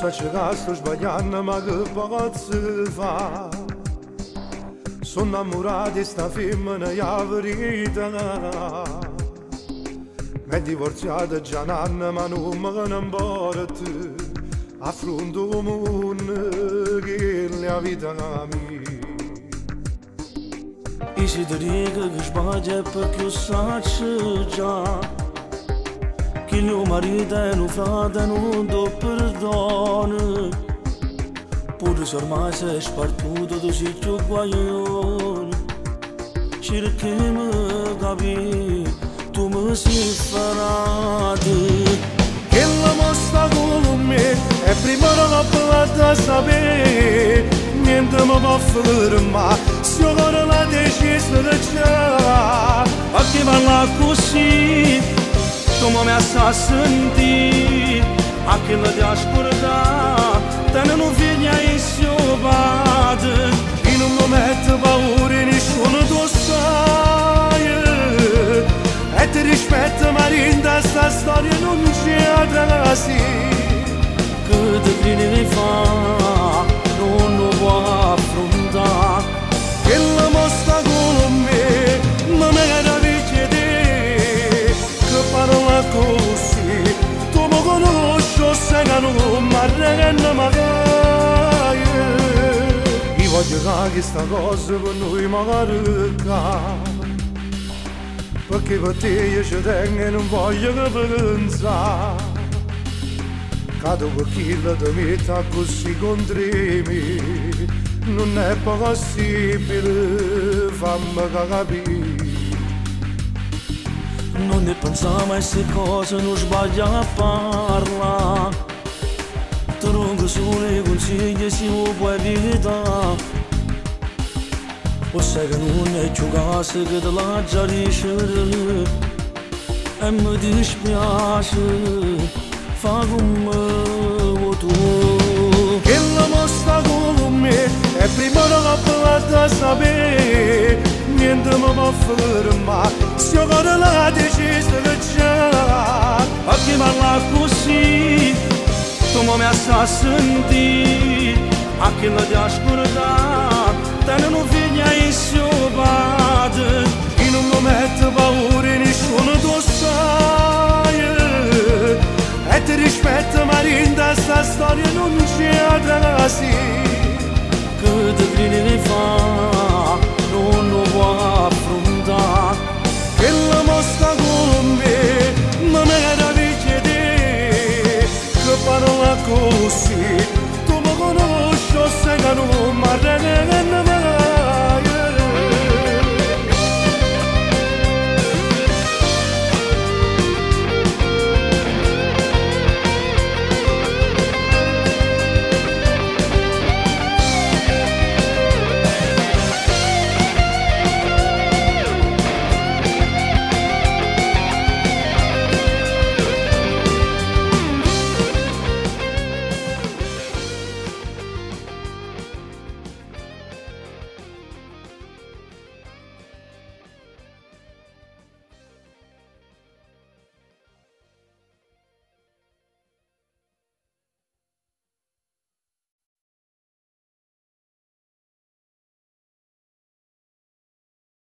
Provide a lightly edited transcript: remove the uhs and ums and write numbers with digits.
Posso chegaste sbagliando ma che posso fare. Sono innamorato di sta femmina e la verità. Mi è divorziata già un anno ma non me ne importa. Affronto il mondo che è la vita mia. E se diga che sbaglia perché io so già che il mio marito è un frate non do perdono. Pure se ormai sei spartuto tu sei più guaglione. Cerchiamo di capire, tu mi sei farata. Che la mostra con me e prima non ho sapere. Niente mi può fermare se io corro la decisione di già. Ma che parla così tu mi sa sentire. A che la ti ascolta te non figlia in suo padre. In un momento paura nessuno tu sai. E ti rispetto ma in questa storia non c'è atrasi. Che ti devi fare non lo può affrontare. Che la mostra con me ma me la richiede. Che parola così tu mi conosci o sai che non mi arrendo mai. Io voglio che questa cosa per noi magari perché per te io ci tengo e non voglio che pensare. Cado per chi la ti metta così contro me. Non è possibile fammi capire. Non ne pensavo mai se cose non sbaglia a parlare. Ti rubo solo i consigli se lo puoi evitare. O sai che non è più casa che te la già ricevere. E mi dispiace fa come tu. Che la mostra con me e prima non ho parlato sapere. Niente mi può fermare se io corro la decisione già. Ma che parla così tu mi sa sentire. A che la ti ascolta te non figlia in suo padre. In un momento paura nessuno tu sai. E ti rispetto ma in questa storia non c'è atrasi. Che ti devi fare non lo può affrontare. Che la mostra con me ma me la richiede. Che parola così tu mi conosci o sai che non mi arrendo